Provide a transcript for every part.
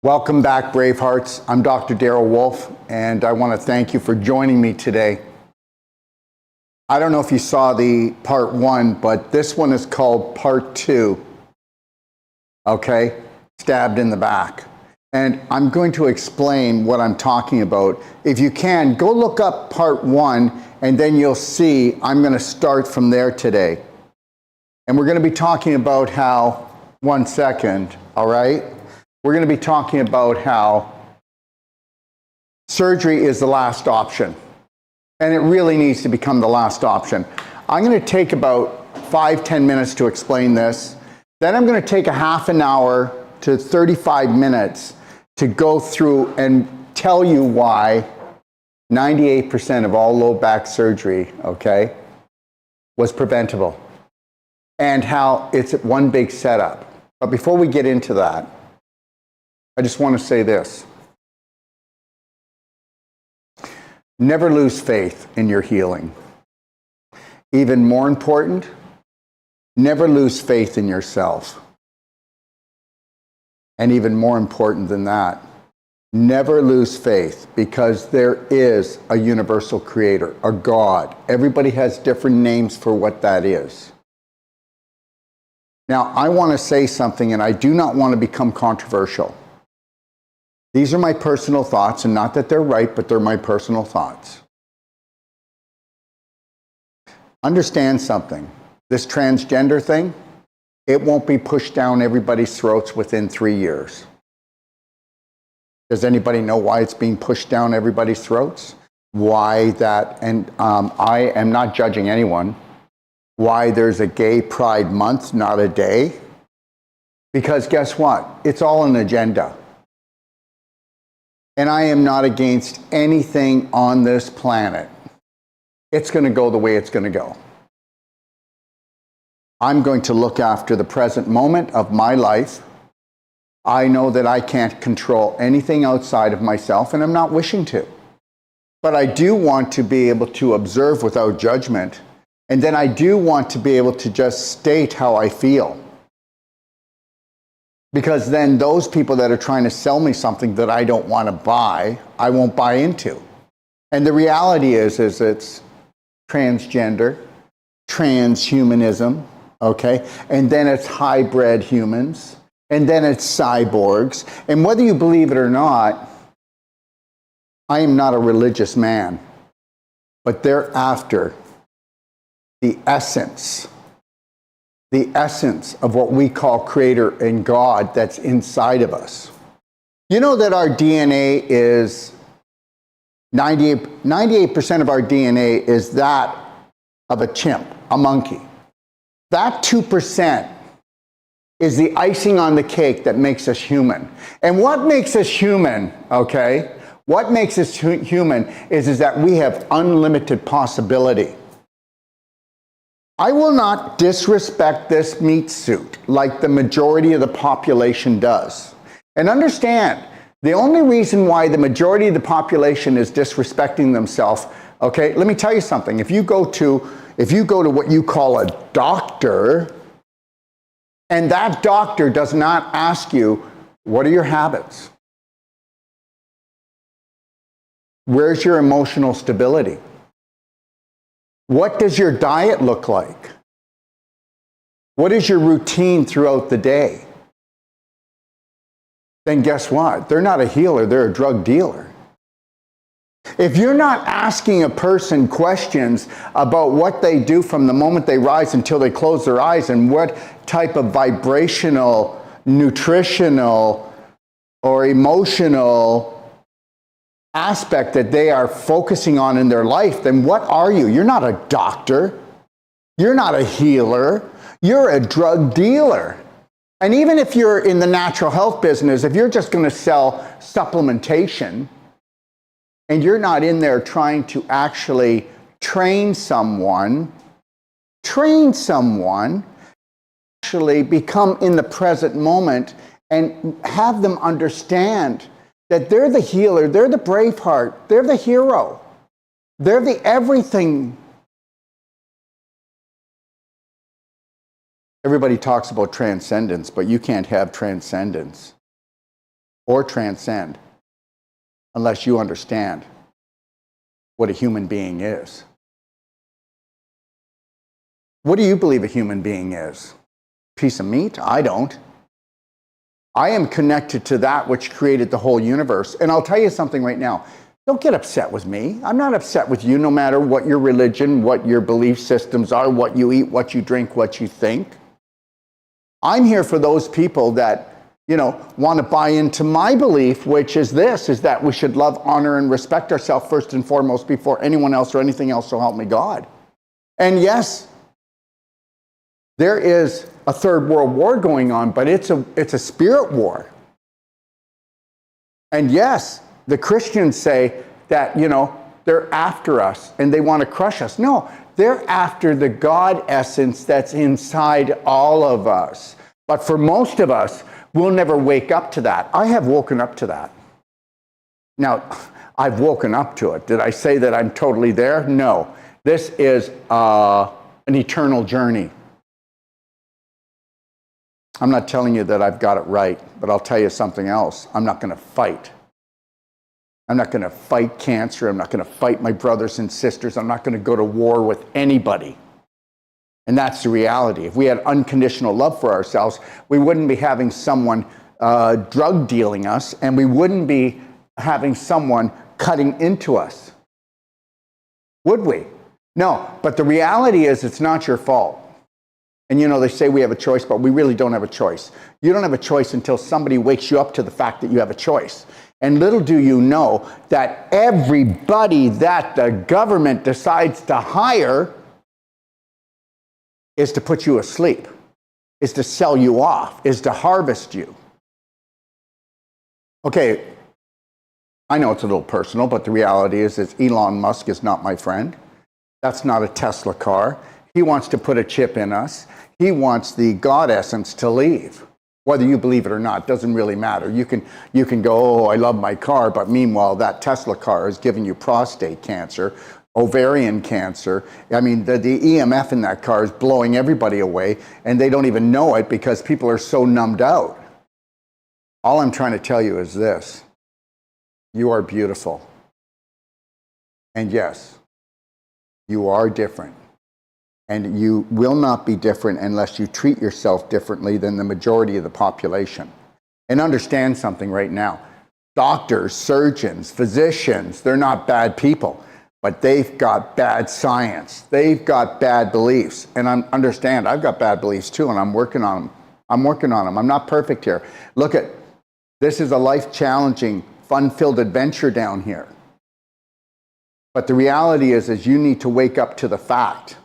Welcome back, Bravehearts. I'm Dr. Darrell Wolfe, and I want to thank you for joining me today. I don't know if you saw the part 1, but this one is called part 2. Okay? Stabbed in the back. And I'm going to explain what I'm talking about. If you can, go look up part 1, and then you'll see I'm going to start from there today. And we're going to be talking about how, one second, all right? We're going to be talking about how surgery is the last option. And it really needs to become the last option. I'm going to take about 5-10 minutes to explain this. Then I'm going to take a half an hour to 35 minutes to go through and tell you why 98% of all low back surgery, okay, was preventable. And how it's one big setup. But before we get into that, I just want to say this. Never lose faith in your healing. Even more important, never lose faith in yourself. And even more important than that, never lose faith, because there is a universal creator, a God. Everybody has different names for what that is. Now, I want to say something, and I do not want to become controversial. These are my personal thoughts, and not that they're right, but they're my personal thoughts. Understand something. This transgender thing, it won't be pushed down everybody's throats within 3 years. Does anybody know why it's being pushed down everybody's throats? Why that, and I am not judging anyone, why there's a gay pride month, not a day? Because guess what? It's all an agenda. And I am not against anything on this planet. It's going to go the way it's going to go. I'm going to look after the present moment of my life. I know that I can't control anything outside of myself, and I'm not wishing to. But I do want to be able to observe without judgment. And then I do want to be able to just state how I feel. Because then those people that are trying to sell me something that I don't want to buy, I won't buy into. And the reality is it's transgender, transhumanism, okay? And then it's hybrid humans, and then it's cyborgs. And whether you believe it or not, I am not a religious man, but they're after the essence of what we call Creator and God that's inside of us. You know that our DNA is 98% of our DNA is that of a chimp, a monkey. That 2% is the icing on the cake that makes us human. And what makes us human, okay? What makes us human is that we have unlimited possibility. I will not disrespect this meat suit like the majority of the population does. And understand, the only reason why the majority of the population is disrespecting themselves, okay, let me tell you something. If you go to what you call a doctor, and that doctor does not ask you, what are your habits? Where's your emotional stability? What does your diet look like? What is your routine throughout the day? Then guess what? They're not a healer, they're a drug dealer. If you're not asking a person questions about what they do from the moment they rise until they close their eyes, and what type of vibrational, nutritional, or emotional aspect that they are focusing on in their life, then what are you? You're not a doctor. You're not a healer. You're a drug dealer. And even if you're in the natural health business, if you're just going to sell supplementation, and you're not in there trying to actually train someone, actually become in the present moment and have them understand that they're the healer, they're the Braveheart, they're the hero, they're the everything. Everybody talks about transcendence, but you can't have transcendence or transcend unless you understand what a human being is. What do you believe a human being is? Piece of meat? I don't. I am connected to that which created the whole universe. And I'll tell you something right now. Don't get upset with me. I'm not upset with you no matter what your religion, what your belief systems are, what you eat, what you drink, what you think. I'm here for those people that, want to buy into my belief, which is this, is that we should love, honor, and respect ourselves first and foremost before anyone else or anything else, so help me God. And yes, there is a third world war going on, but it's a spirit war. And yes, the Christians say that, they're after us and they want to crush us. No, they're after the God essence that's inside all of us. But for most of us, we'll never wake up to that. I have woken up to that. Now, I've woken up to it. Did I say that I'm totally there? No. This is an eternal journey. I'm not telling you that I've got it right, but I'll tell you something else. I'm not going to fight. I'm not going to fight cancer. I'm not going to fight my brothers and sisters. I'm not going to go to war with anybody. And that's the reality. If we had unconditional love for ourselves, we wouldn't be having someone drug dealing us, and we wouldn't be having someone cutting into us. Would we? No, but the reality is it's not your fault. And they say we have a choice, but we really don't have a choice. You don't have a choice until somebody wakes you up to the fact that you have a choice. And little do you know that everybody that the government decides to hire is to put you asleep, is to sell you off, is to harvest you. Okay, I know it's a little personal, but the reality is Elon Musk is not my friend. That's not a Tesla car. He wants to put a chip in us. He wants the God essence to leave. Whether you believe it or not, doesn't really matter. You can go, oh, I love my car, but meanwhile, that Tesla car is giving you prostate cancer, ovarian cancer. I mean, the EMF in that car is blowing everybody away, and they don't even know it because people are so numbed out. All I'm trying to tell you is this. You are beautiful. And yes, you are different. And you will not be different unless you treat yourself differently than the majority of the population. And understand something right now. Doctors, surgeons, physicians, they're not bad people, but they've got bad science. They've got bad beliefs. And understand, I've got bad beliefs too, and I'm working on them. I'm not perfect here. Look at, this is a life-challenging, fun-filled adventure down here. But the reality is you need to wake up to the fact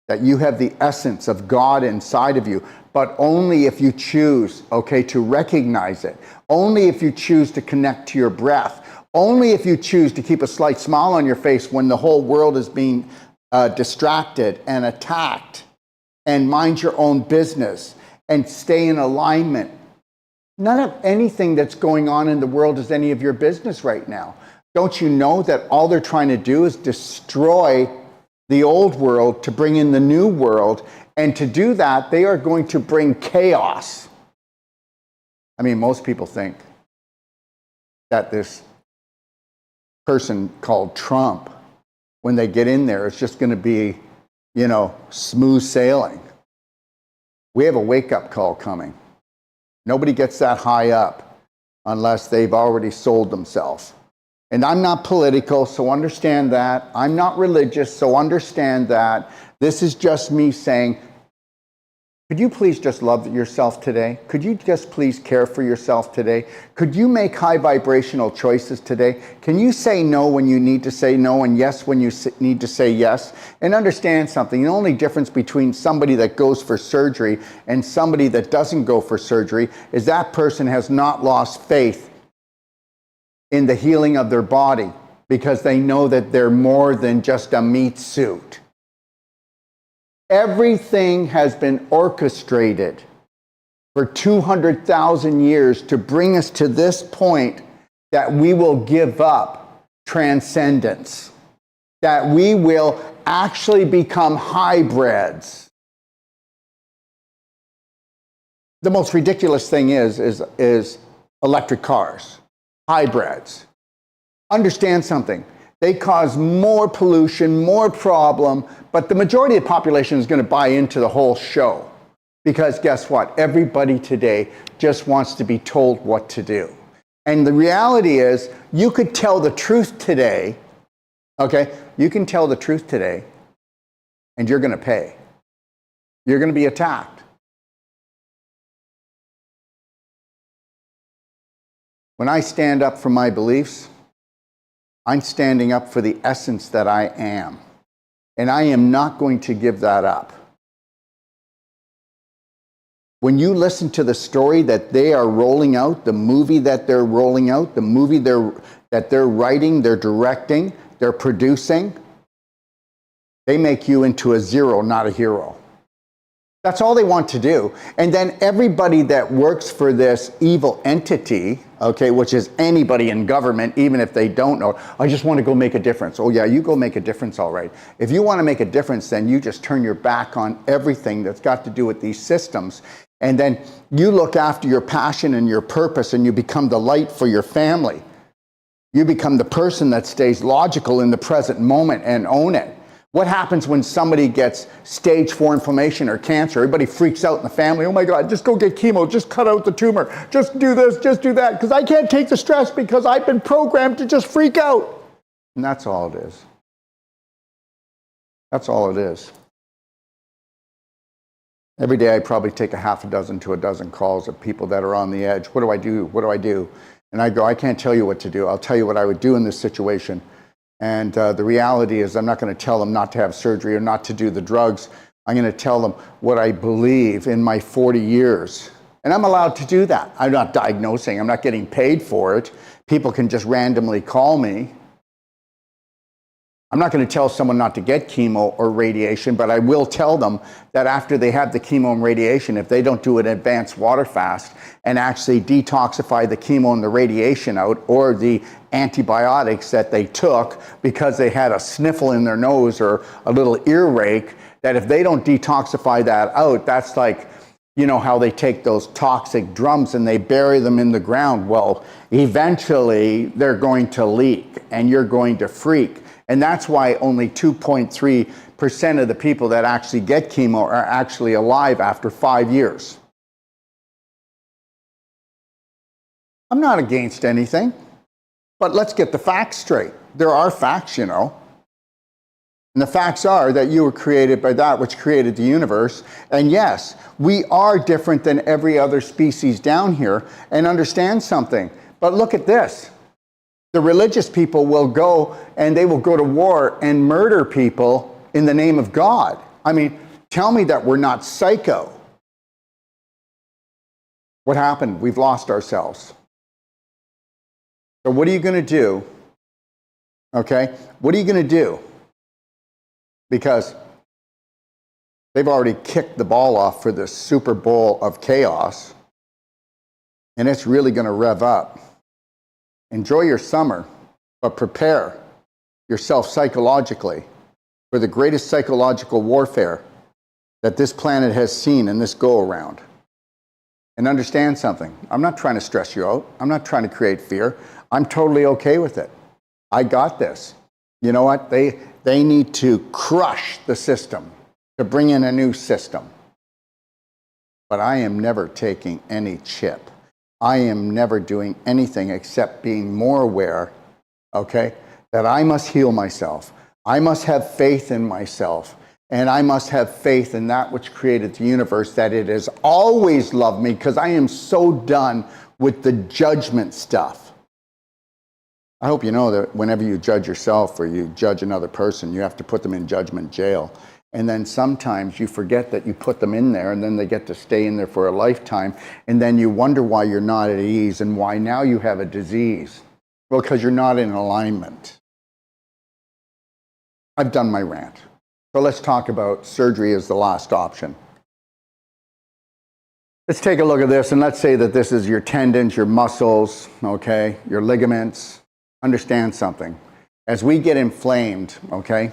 that you have the essence of God inside of you, but only if you choose, to recognize it. Only if you choose to connect to your breath. Only if you choose to keep a slight smile on your face when the whole world is being distracted and attacked, and mind your own business and stay in alignment. None of anything that's going on in the world is any of your business right now. Don't you know that all they're trying to do is destroy the old world to bring in the new world, and to do that, they are going to bring chaos. I mean, most people think that this person called Trump, when they get in there, it's just going to be, smooth sailing. We have a wake-up call coming. Nobody gets that high up unless they've already sold themselves. And I'm not political, so understand that. I'm not religious, so understand that. This is just me saying, could you please just love yourself today? Could you just please care for yourself today? Could you make high vibrational choices today? Can you say no when you need to say no and yes when you need to say yes? And understand something, the only difference between somebody that goes for surgery and somebody that doesn't go for surgery is that person has not lost faith in the healing of their body because they know that they're more than just a meat suit. Everything has been orchestrated for 200,000 years to bring us to this point that we will give up transcendence, that we will actually become hybrids. The most ridiculous thing is electric cars, hybrids. Understand something. They cause more pollution, more problem, but the majority of the population is going to buy into the whole show. Because guess what? Everybody today just wants to be told what to do. And the reality is, you could tell the truth today, okay? You can tell the truth today, and you're going to pay. You're going to be attacked. When I stand up for my beliefs, I'm standing up for the essence that I am. And I am not going to give that up. When you listen to the story that they are rolling out, the movie that they're rolling out, the movie that they're writing, they're directing, they're producing, they make you into a zero, not a hero. That's all they want to do. And then everybody that works for this evil entity, okay, which is anybody in government, even if they don't know, I just want to go make a difference. Oh yeah, you go make a difference, all right. If you want to make a difference, then you just turn your back on everything that's got to do with these systems. And then you look after your passion and your purpose, and you become the light for your family. You become the person that stays logical in the present moment and own it. What happens when somebody gets stage 4 inflammation or cancer? Everybody freaks out in the family. Oh my God, just go get chemo, just cut out the tumor, just do this, just do that, because I can't take the stress because I've been programmed to just freak out. And that's all it is. That's all it is. Every day I probably take a half a dozen to a dozen calls of people that are on the edge. What do I do? What do I do? And I go, I can't tell you what to do. I'll tell you what I would do in this situation. And the reality is, I'm not going to tell them not to have surgery or not to do the drugs. I'm going to tell them what I believe in my 40 years. And I'm allowed to do that. I'm not diagnosing. I'm not getting paid for it. People can just randomly call me. I'm not going to tell someone not to get chemo or radiation, but I will tell them that after they have the chemo and radiation, if they don't do an advanced water fast and actually detoxify the chemo and the radiation out, or the antibiotics that they took because they had a sniffle in their nose or a little earache, that if they don't detoxify that out, that's like, you know how they take those toxic drums and they bury them in the ground. Well, eventually they're going to leak and you're going to freak. And that's why only 2.3% of the people that actually get chemo are actually alive after 5 years. I'm not against anything, but let's get the facts straight. There are facts, you know. And the facts are that you were created by that which created the universe. And yes, we are different than every other species down here. And understand something. But look at this. The religious people will go and they will go to war and murder people in the name of God. I mean, tell me that we're not psycho. What happened? We've lost ourselves. So what are you going to do? Okay? What are you going to do? Because they've already kicked the ball off for this Super Bowl of chaos, and it's really going to rev up. Enjoy your summer, but prepare yourself psychologically for the greatest psychological warfare that this planet has seen in this go-around. And understand something. I'm not trying to stress you out. I'm not trying to create fear. I'm totally okay with it. I got this. You know what? They need to crush the system to bring in a new system. But I am never taking any chip. I am never doing anything except being more aware, okay, that I must heal myself. I must have faith in myself. And I must have faith in that which created the universe, that it has always loved me, because I am so done with the judgment stuff. I hope you know that whenever you judge yourself or you judge another person, you have to put them in judgment jail. And then sometimes you forget that you put them in there, and then they get to stay in there for a lifetime. And then you wonder why you're not at ease and why now you have a disease. Well, because you're not in alignment. I've done my rant. So let's talk about surgery as the last option. Let's take a look at this, and let's say that this is your tendons, your muscles, okay, your ligaments. Understand something. As we get inflamed, okay,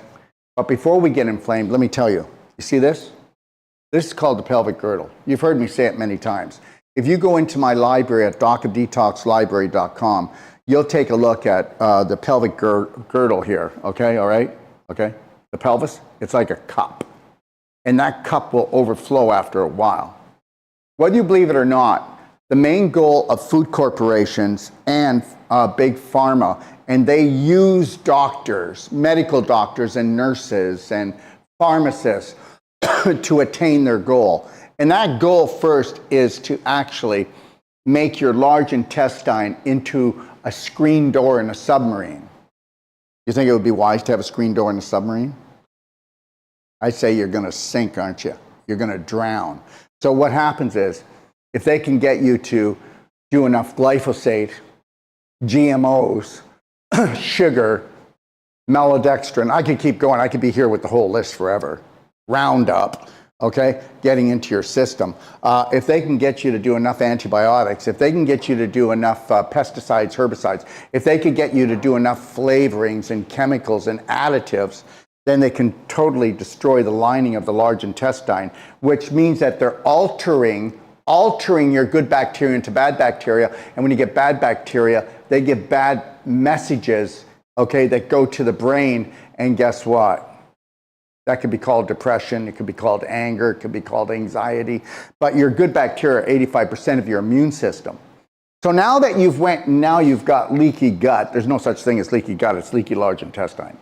but before we get inflamed, let me tell you, you see this? This is called the pelvic girdle. You've heard me say it many times. If you go into my library at docofdetoxlibrary.com, you'll take a look at the pelvic girdle here, okay, all right? Okay, the pelvis, it's like a cup. And that cup will overflow after a while. Whether you believe it or not, the main goal of food corporations and big pharma, and they use doctors, medical doctors and nurses and pharmacists to attain their goal. And that goal first is to actually make your large intestine into a screen door in a submarine. You think it would be wise to have a screen door in a submarine? I say you're going to sink, aren't you? You're going to drown. So what happens is, if they can get you to do enough glyphosate, GMOs, sugar, maltodextrin, I could keep going. I could be here with the whole list forever. Roundup, okay, getting into your system. If they can get you to do enough antibiotics, if they can get you to do enough pesticides, herbicides, if they could get you to do enough flavorings and chemicals and additives, then they can totally destroy the lining of the large intestine, which means that they're altering your good bacteria into bad bacteria. And when you get bad bacteria, they give bad messages, okay, that go to the brain. And guess what? That could be called depression. It could be called anger. It could be called anxiety. But your good bacteria are 85% of your immune system. So now that you've got leaky gut, there's no such thing as leaky gut. It's leaky large intestine.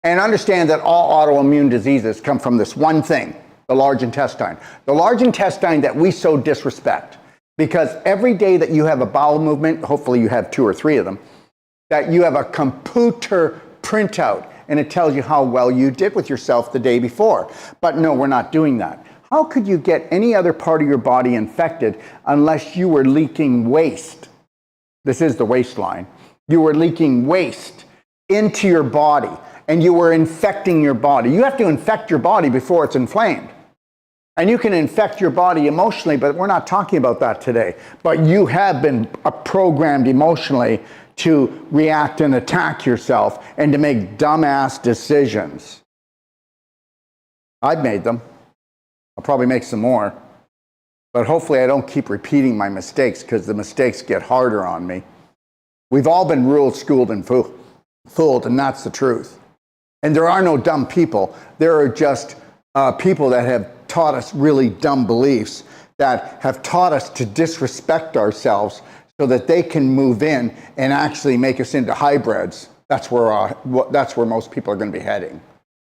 And understand that all autoimmune diseases come from this one thing, the large intestine. The large intestine that we so disrespect. Because every day that you have a bowel movement, hopefully you have 2 or 3 of them, that you have a computer printout and it tells you how well you did with yourself the day before. But no, we're not doing that. How could you get any other part of your body infected unless you were leaking waste? This is the waistline. You were leaking waste into your body. And you were infecting your body. You have to infect your body before it's inflamed. And you can infect your body emotionally, but we're not talking about that today. But you have been programmed emotionally to react and attack yourself and to make dumbass decisions. I've made them. I'll probably make some more. But hopefully I don't keep repeating my mistakes because the mistakes get harder on me. We've all been ruled, schooled, and fooled, and that's the truth. And there are no dumb people. There are just people that have taught us really dumb beliefs, that have taught us to disrespect ourselves so that they can move in and actually make us into hybrids. That's where most people are going to be heading.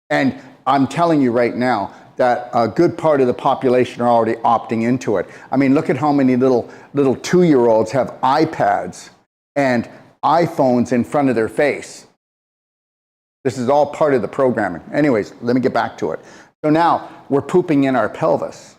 And I'm telling you right now that a good part of the population are already opting into it. I mean, look at how many little 2-year-olds have iPads and iPhones in front of their face. This is all part of the programming. Anyways, let me get back to it. So now we're pooping in our pelvis,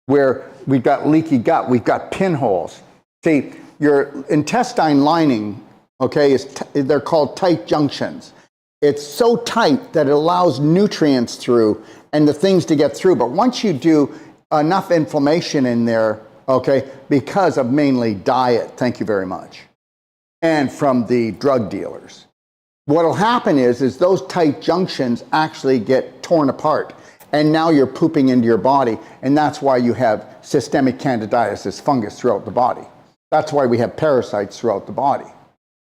where we've got leaky gut, we've got pinholes. See, your intestine lining, okay, they're called tight junctions. It's so tight that it allows nutrients through and the things to get through. But once you do enough inflammation in there, okay, because of mainly diet, thank you very much, and from the drug dealers, what will happen is those tight junctions actually get torn apart. And now you're pooping into your body. And that's why you have systemic candidiasis fungus throughout the body. That's why we have parasites throughout the body.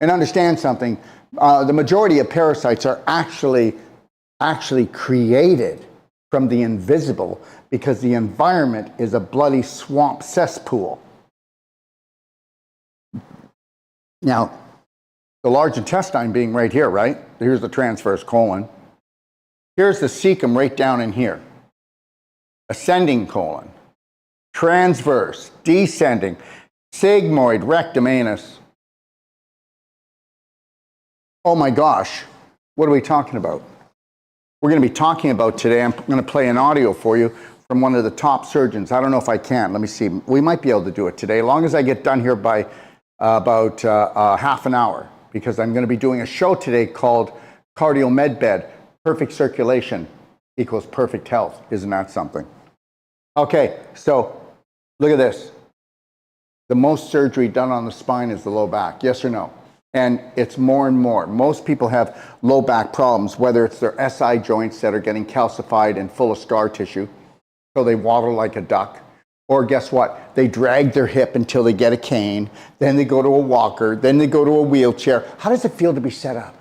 And understand something, the majority of parasites are actually created from the invisible because the environment is a bloody swamp cesspool. Now, the large intestine being right here, right? Here's the transverse colon. Here's the cecum right down in here. Ascending colon. Transverse, descending, sigmoid, rectum, anus. Oh my gosh, what are we talking about? We're going to be talking about today, I'm going to play an audio for you from one of the top surgeons. I don't know if I can. Let me see. We might be able to do it today, as long as I get done here by about half an hour, because I'm going to be doing a show today called Cardio Med Bed. Perfect circulation equals perfect health. Isn't that something? Okay, so look at this. The most surgery done on the spine is the low back. Yes or no? And it's more and more. Most people have low back problems, whether it's their SI joints that are getting calcified and full of scar tissue, so they waddle like a duck, Or guess what? They drag their hip until they get a cane, then they go to a walker, then they go to a wheelchair. How does it feel to be set up?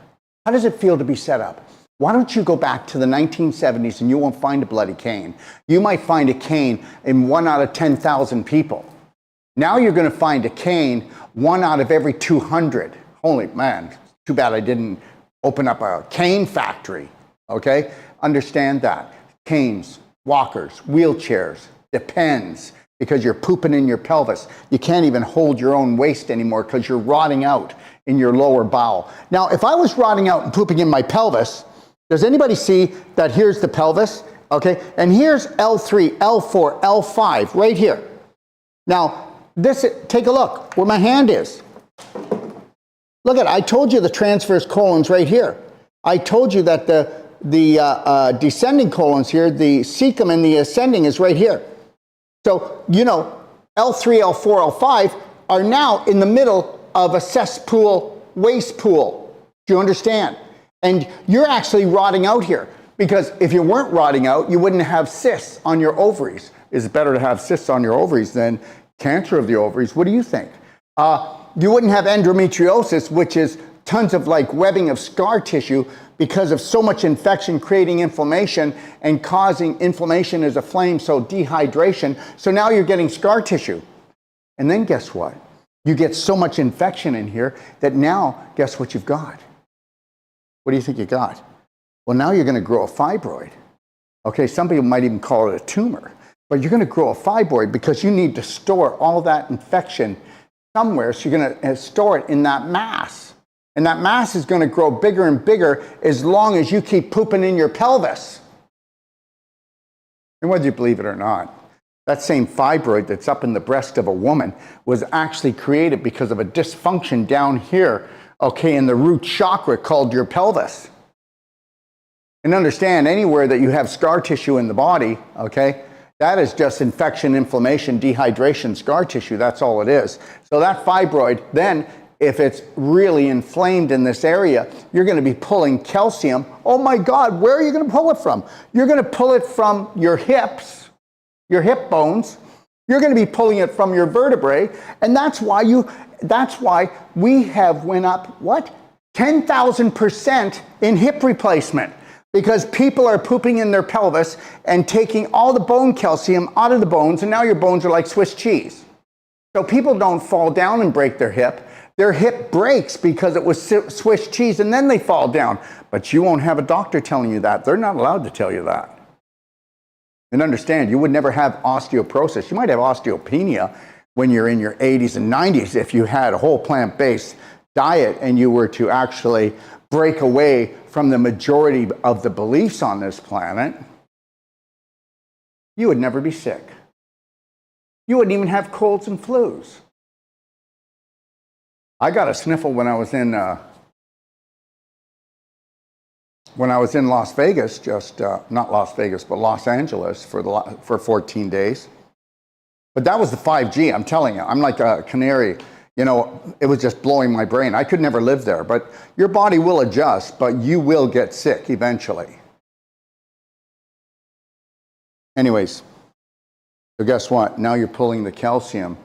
How does it feel to be set up? Why don't you go back to the 1970s and you won't find a bloody cane? You might find a cane in 1 out of 10,000 people. Now you're going to find a cane 1 out of every 200. Holy man, too bad I didn't open up a cane factory, okay? Understand that. Canes, walkers, wheelchairs, depends, because you're pooping in your pelvis. You can't even hold your own waste anymore because you're rotting out in your lower bowel. Now, if I was rotting out and pooping in my pelvis, does anybody see that here's the pelvis, okay? And here's L3, L4, L5, right here. Now, take a look where my hand is. Look at, I told you the transverse colon's right here. I told you that the descending colon's here, the cecum and the ascending is right here. So, you know, L3, L4, L5 are now in the middle of a cesspool, waste pool. Do you understand? And you're actually rotting out here, because if you weren't rotting out, you wouldn't have cysts on your ovaries. Is it better to have cysts on your ovaries than cancer of the ovaries? What do you think? You wouldn't have endometriosis, which is tons of like webbing of scar tissue because of so much infection creating inflammation and causing inflammation as a flame, so dehydration. So now you're getting scar tissue. And then guess what? You get so much infection in here that now, guess what you've got? What do you think you got? Well, now you're going to grow a fibroid. Okay, some people might even call it a tumor. But you're going to grow a fibroid because you need to store all that infection somewhere. So you're going to store it in that mass. And that mass is going to grow bigger and bigger as long as you keep pooping in your pelvis. And whether you believe it or not, that same fibroid that's up in the breast of a woman was actually created because of a dysfunction down here, okay, in the root chakra called your pelvis. And understand, anywhere that you have scar tissue in the body, okay, that is just infection, inflammation, dehydration, scar tissue. That's all it is. So that fibroid, then, if it's really inflamed in this area, you're going to be pulling calcium. Oh my God, where are you going to pull it from? You're going to pull it from your hips, your hip bones. You're going to be pulling it from your vertebrae. And that's why we have went up, what? 10,000% in hip replacement. Because people are pooping in their pelvis and taking all the bone calcium out of the bones, and now your bones are like Swiss cheese. So people don't fall down and break their hip. Their hip breaks because it was Swiss cheese, and then they fall down. But you won't have a doctor telling you that. They're not allowed to tell you that. And understand, you would never have osteoporosis. You might have osteopenia when you're in your 80s and 90s if you had a whole plant-based diet and you were to actually break away from the majority of the beliefs on this planet. You would never be sick. You wouldn't even have colds and flus. I got a sniffle when I was in Las Vegas, not Las Vegas, but Los Angeles for 14 days. But that was the 5G, I'm telling you. I'm like a canary. You know, it was just blowing my brain. I could never live there, but your body will adjust, but you will get sick eventually. Anyways, so guess what? Now you're pulling the calcium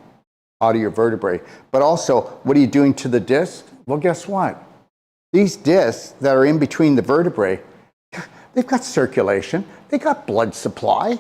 out of your vertebrae. But also, what are you doing to the disc? Well, guess what? These discs that are in between the vertebrae, they've got circulation. They got blood supply.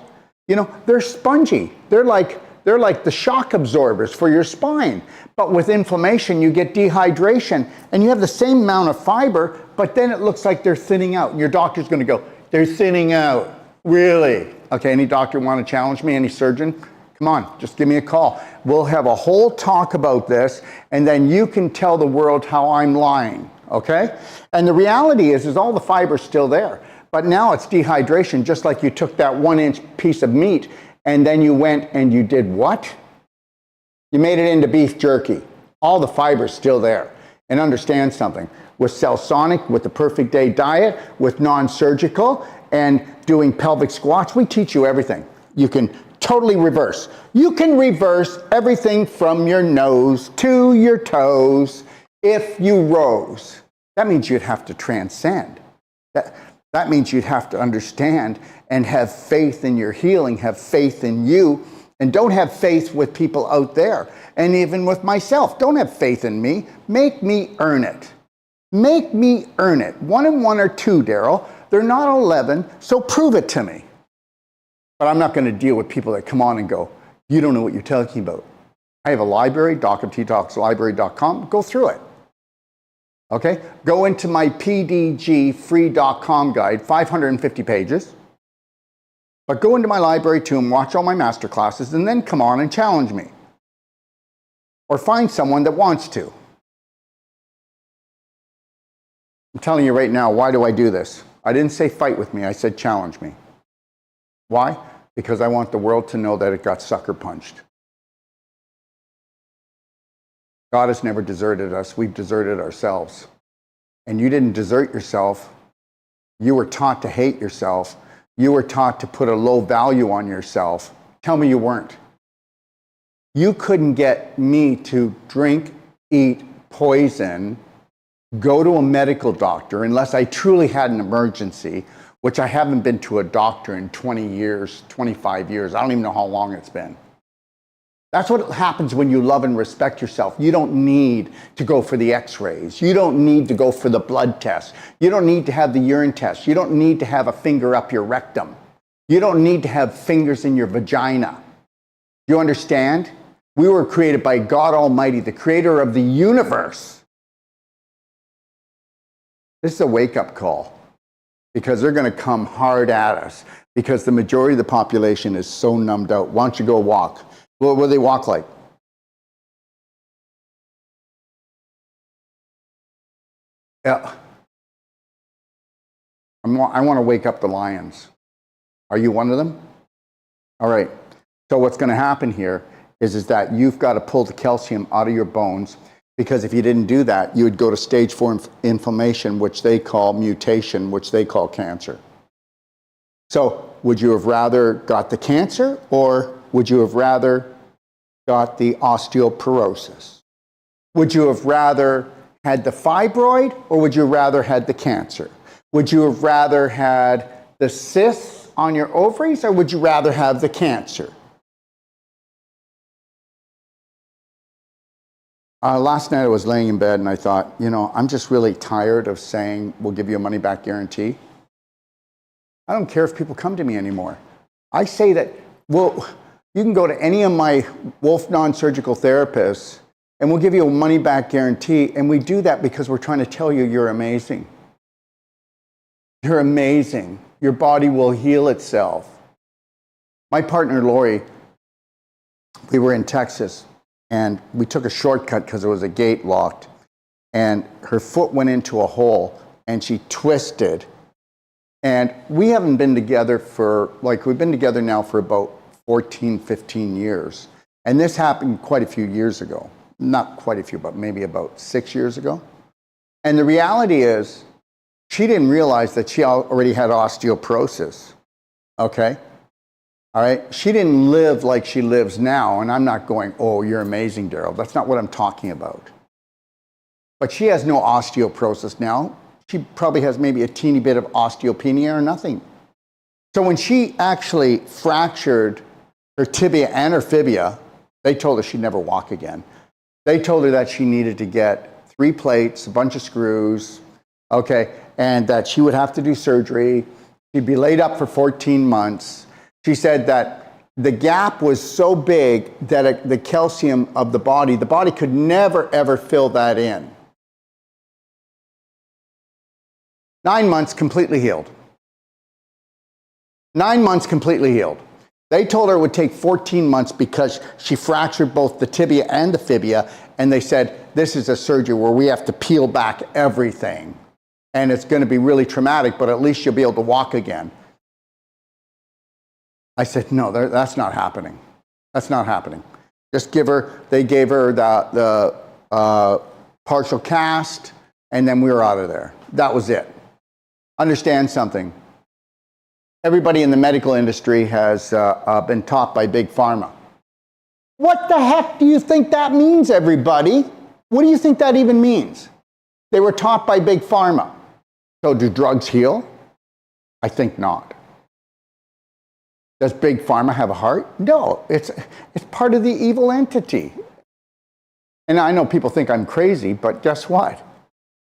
You know, they're spongy. They're like the shock absorbers for your spine. But with inflammation, you get dehydration. And you have the same amount of fiber, but then it looks like they're thinning out. And your doctor's going to go, they're thinning out. Really? Okay, any doctor want to challenge me? Any surgeon? Come on, just give me a call. We'll have a whole talk about this, and then you can tell the world how I'm lying, okay? And the reality is all the fiber's still there. But now it's dehydration, just like you took that 1-inch piece of meat and then you went and you did what? You made it into beef jerky. All the fiber's still there. And understand something. With Cellsonic, with the Perfect Day diet, with non-surgical, and doing pelvic squats, we teach you everything. You can totally reverse. You can reverse everything from your nose to your toes if you rose. That means you'd have to transcend. That means you'd have to understand and have faith in your healing, have faith in you, And don't have faith with people out there. And even with myself, don't have faith in me. Make me earn it. Make me earn it. 1 and 1 are 2, Daryl. They're not 11, so prove it to me. But I'm not going to deal with people that come on and go, you don't know what you're talking about. I have a library, docofteatalkslibrary.com. Go through it. Okay? Go into my pdgfree.com guide, 550 pages. But go into my library too and watch all my master classes and then come on and challenge me. Or find someone that wants to. I'm telling you right now, why do I do this? I didn't say fight with me, I said challenge me. Why? Because I want the world to know that it got sucker punched. God has never deserted us, we've deserted ourselves. And you didn't desert yourself. You were taught to hate yourself. You were taught to put a low value on yourself. Tell me you weren't. You couldn't get me to drink, eat poison, go to a medical doctor unless I truly had an emergency, which I haven't been to a doctor in 20 years, 25 years. I don't even know how long it's been. That's what happens when you love and respect yourself. You don't need to go for the x-rays. You don't need to go for the blood test. You don't need to have the urine test. You don't need to have a finger up your rectum. You don't need to have fingers in your vagina. You understand? We were created by God Almighty, the creator of the universe. This is a wake-up call because they're going to come hard at us because the majority of the population is so numbed out. Why don't you go walk? What do they walk like? Yeah. I want to wake up the lions. Are you one of them? All right. So what's going to happen here is that you've got to pull the calcium out of your bones, because if you didn't do that, you would go to stage 4 inflammation, which they call mutation, which they call cancer. So would you have rather got the cancer, or would you have rather got the osteoporosis? Would you have rather had the fibroid, or would you rather had the cancer? Would you have rather had the cysts on your ovaries, or would you rather have the cancer? Last night I was laying in bed and I thought, I'm just really tired of saying we'll give you a money back guarantee. I don't care if people come to me anymore. I say that, well, you can go to any of my Wolf non-surgical therapists and we'll give you a money back guarantee. And we do that because we're trying to tell you you're amazing. You're amazing. Your body will heal itself. My partner, Lori, we were in Texas and we took a shortcut because there was a gate locked, and her foot went into a hole and she twisted. And we haven't been together we've been together now for about 14, 15 years. And this happened quite a few years ago. Not quite a few, but maybe about 6 years ago. And the reality is, she didn't realize that she already had osteoporosis. Okay? All right? She didn't live like she lives now. And I'm not going, oh, you're amazing, Daryl. That's not what I'm talking about. But she has no osteoporosis now. She probably has maybe a teeny bit of osteopenia or nothing. So when she actually fractured her tibia and her fibia, they told her she'd never walk again. They told her that she needed to get 3 plates, a bunch of screws, okay, and that she would have to do surgery. She'd be laid up for 14 months. She said that the gap was so big that the calcium of the body could never, ever fill that in. 9 months completely healed. 9 months completely healed. They told her it would take 14 months because she fractured both the tibia and the fibia, and they said, this is a surgery where we have to peel back everything, and it's going to be really traumatic, but at least you'll be able to walk again. I said, no, that's not happening. That's not happening. They gave her the partial cast, and then we were out of there. That was it. Understand something. Everybody in the medical industry has been taught by Big Pharma. What the heck do you think that means, everybody? What do you think that even means? They were taught by Big Pharma. So do drugs heal? I think not. Does Big Pharma have a heart? No, it's part of the evil entity. And I know people think I'm crazy, but guess what?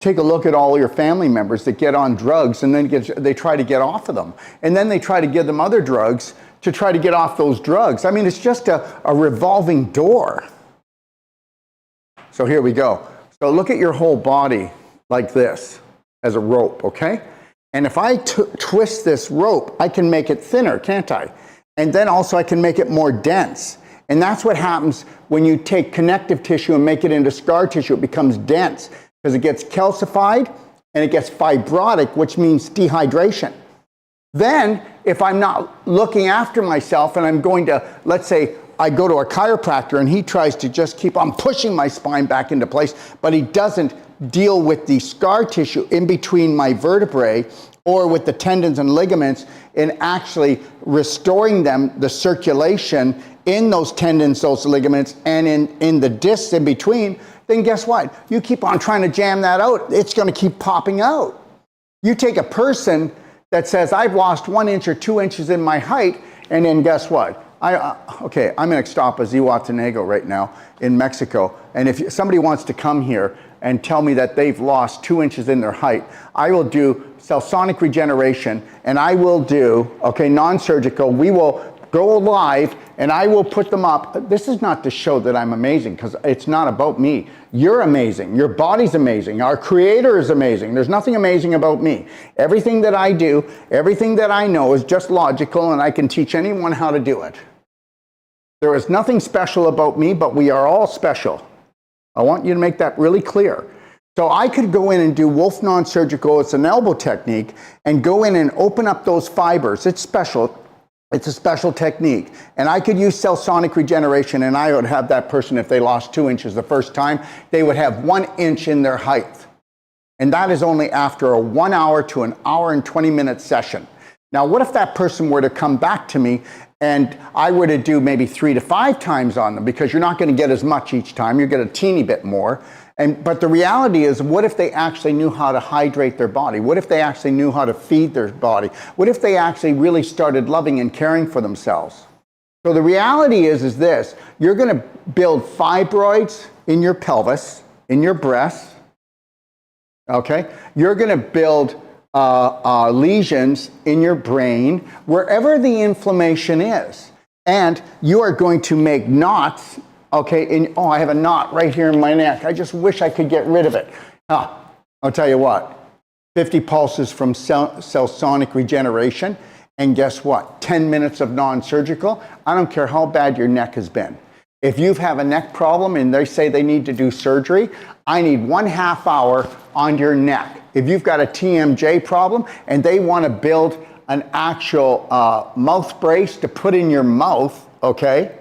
Take a look at all your family members that get on drugs and then they try to get off of them. And then they try to give them other drugs to try to get off those drugs. I mean, it's just a revolving door. So here we go. So look at your whole body like this as a rope, okay? And if I twist this rope, I can make it thinner, can't I? And then also I can make it more dense. And that's what happens when you take connective tissue and make it into scar tissue. It becomes dense because it gets calcified and it gets fibrotic, which means dehydration. Then, if I'm not looking after myself and I'm going to, let's say, I go to a chiropractor and he tries to just keep on pushing my spine back into place, but he doesn't deal with the scar tissue in between my vertebrae or with the tendons and ligaments in actually restoring them, the circulation in those tendons, those ligaments, and in the discs in between, then guess what? You keep on trying to jam that out, it's going to keep popping out. You take a person that says, I've lost 1 inch or 2 inches in my height, and then guess what? Okay, I'm in Ixtapa, Zihuatanejo right now in Mexico, and if somebody wants to come here and tell me that they've lost 2 inches in their height, I will do cell sonic regeneration, and I will do, okay, non-surgical, we will go live, and I will put them up. This is not to show that I'm amazing, because it's not about me. You're amazing. Your body's amazing. Our Creator is amazing. There's nothing amazing about me. Everything that I do, everything that I know is just logical, and I can teach anyone how to do it. There is nothing special about me, but we are all special. I want you to make that really clear. So I could go in and do Wolf non-surgical, it's an elbow technique, and go in and open up those fibers. It's special. It's a special technique. And I could use cell sonic regeneration, and I would have that person, if they lost 2 inches the first time, they would have 1 inch in their height. And that is only after a 1 hour to an hour and 20-minute session. Now, what if that person were to come back to me and I were to do maybe 3 to 5 times on them, because you're not going to get as much each time, you get a teeny bit more. But the reality is, what if they actually knew how to hydrate their body? What if they actually knew how to feed their body? What if they actually really started loving and caring for themselves? So the reality is this: you're going to build fibroids in your pelvis, in your breasts, okay? You're going to build lesions in your brain, wherever the inflammation is. And you are going to make knots. Okay, I have a knot right here in my neck. I just wish I could get rid of it. I'll tell you what, 50 pulses from cell sonic regeneration, and guess what? 10 minutes of non-surgical. I don't care how bad your neck has been. If you have a neck problem and they say they need to do surgery, I need 1/2 hour on your neck. If you've got a TMJ problem and they want to build an actual mouth brace to put in your mouth, okay?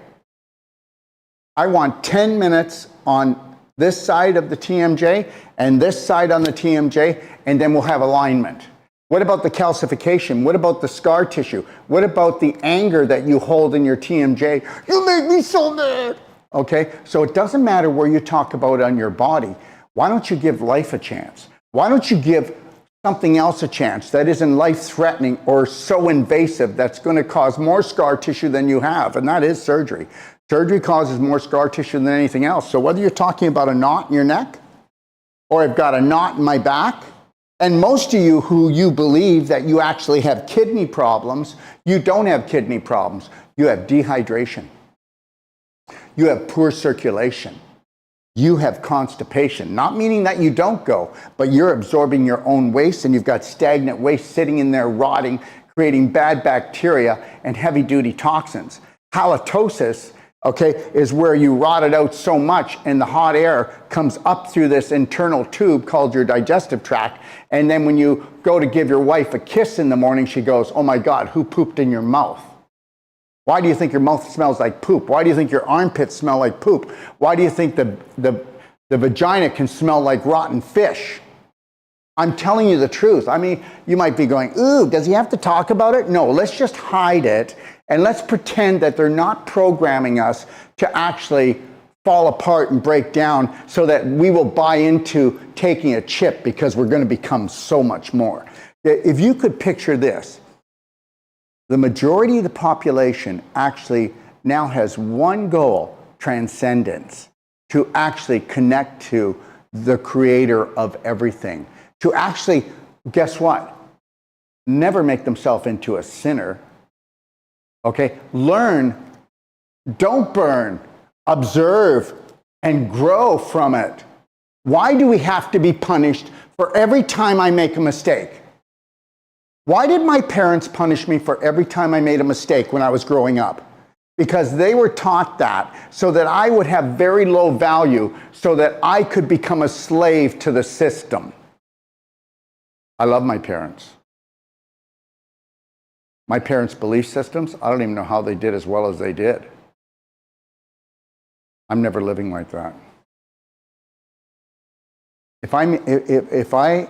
I want 10 minutes on this side of the TMJ and this side on the TMJ, and then we'll have alignment. What about the calcification? What about the scar tissue? What about the anger that you hold in your TMJ? You make me so mad. Okay, so it doesn't matter where you talk about on your body. Why don't you give life a chance? Why don't you give something else a chance that isn't life-threatening or so invasive that's going to cause more scar tissue than you have, and that is surgery. Surgery causes more scar tissue than anything else. So whether you're talking about a knot in your neck, or I've got a knot in my back, and most of you who you believe that you actually have kidney problems, you don't have kidney problems. You have dehydration. You have poor circulation. You have constipation. Not meaning that you don't go, but you're absorbing your own waste, and you've got stagnant waste sitting in there rotting, creating bad bacteria and heavy-duty toxins. Halitosis, okay, is where you rot it out so much and the hot air comes up through this internal tube called your digestive tract, and then when you go to give your wife a kiss in the morning, she goes, oh my God, who pooped in your mouth? Why do you think your mouth smells like poop? Why do you think your armpits smell like poop? Why do you think the vagina can smell like rotten fish? I'm telling you the truth. I mean, you might be going, ooh, does he have to talk about it? No, let's just hide it, and let's pretend that they're not programming us to actually fall apart and break down so that we will buy into taking a chip because we're going to become so much more. If you could picture this, The majority of the population actually now has one goal, transcendence, to actually connect to the creator of everything. To actually, guess what? Never make themselves into a sinner. Okay? Learn, don't burn, observe, and grow from it. Why do we have to be punished for every time I make a mistake? Why did my parents punish me for every time I made a mistake when I was growing up? Because they were taught that so that I would have very low value, so that I could become a slave to the system. I love my parents. My parents' belief systems, I don't even know how they did as well as they did. I'm never living like that. If I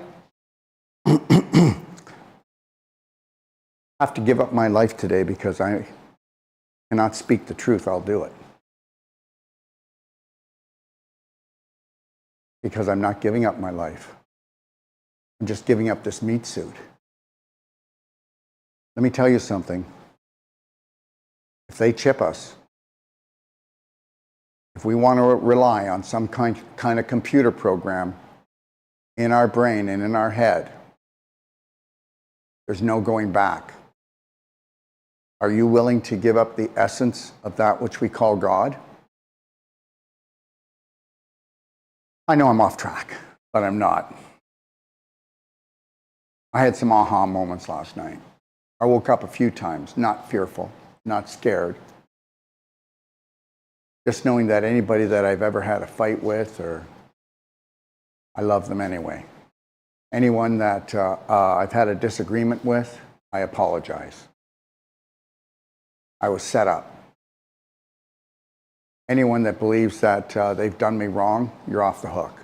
have to give up my life today because I cannot speak the truth, I'll do it. Because I'm not giving up my life. I'm just giving up this meat suit. Let me tell you something. If they chip us, if we want to rely on some kind of computer program in our brain and in our head, there's no going back. Are you willing to give up the essence of that which we call God? I know I'm off track, but I'm not. I had some aha moments last night. I woke up a few times, not fearful, not scared. Just knowing that anybody that I've ever had a fight with, or I love them anyway. Anyone that I've had a disagreement with, I apologize. I was set up. Anyone that believes that they've done me wrong, you're off the hook.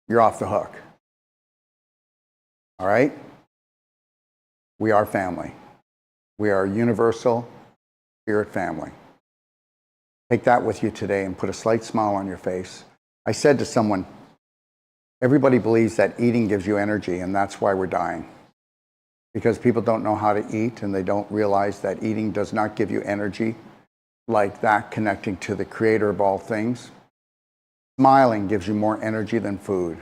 You're off the hook. All right? We are family. We are a universal spirit family. Take that with you today and put a slight smile on your face. I said to someone, everybody believes that eating gives you energy, and that's why we're dying. Because people don't know how to eat, and they don't realize that eating does not give you energy like that, connecting to the creator of all things. Smiling gives you more energy than food.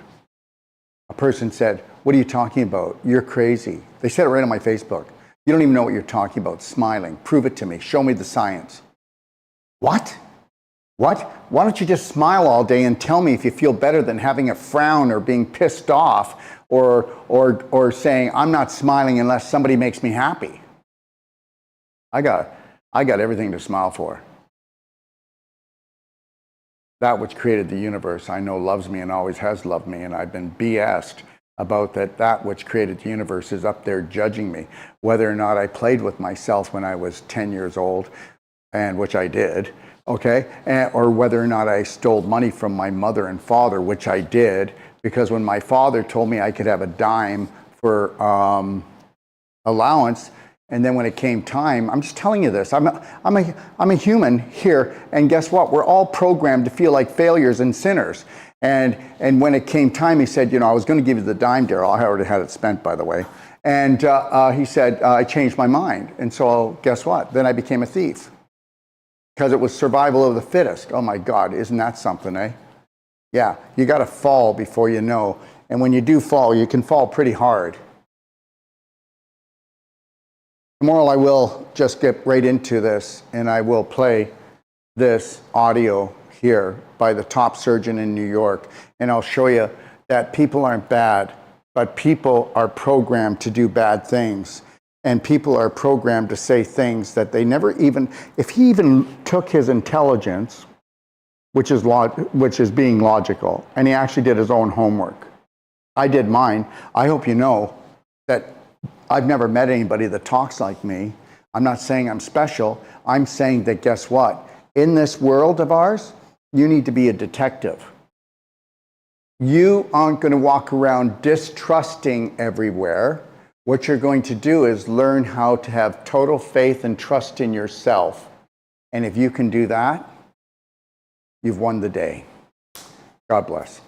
A person said, what are you talking about? You're crazy. They said it right on my Facebook. You don't even know what you're talking about. Smiling. Prove it to me. Show me the science. What? What? Why don't you just smile all day and tell me if you feel better than having a frown or being pissed off or saying, I'm not smiling unless somebody makes me happy. I got everything to smile for. That which created the universe, I know loves me and always has loved me, and I've been BS'd about that which created the universe is up there judging me. Whether or not I played with myself when I was 10 years old, and which I did, okay? Or whether or not I stole money from my mother and father, which I did, because when my father told me I could have a dime for allowance, and then when it came time, I'm just telling you this, I'm a human here, and guess what? We're all programmed to feel like failures and sinners. And when it came time, he said, I was going to give you the dime, Daryl. I already had it spent, by the way. And he said, I changed my mind. And so guess what? Then I became a thief. Because it was survival of the fittest. Oh my God, isn't that something, eh? Yeah, you got to fall before you know. And when you do fall, you can fall pretty hard. Tomorrow I will just get right into this, and I will play this audio here by the top surgeon in New York. And I'll show you that people aren't bad, but people are programmed to do bad things. And people are programmed to say things that they never even, if he even took his intelligence, which is being logical, and he actually did his own homework. I did mine. I hope you know that I've never met anybody that talks like me. I'm not saying I'm special. I'm saying that guess what? In this world of ours, you need to be a detective. You aren't going to walk around distrusting everywhere. What you're going to do is learn how to have total faith and trust in yourself. And if you can do that, you've won the day. God bless.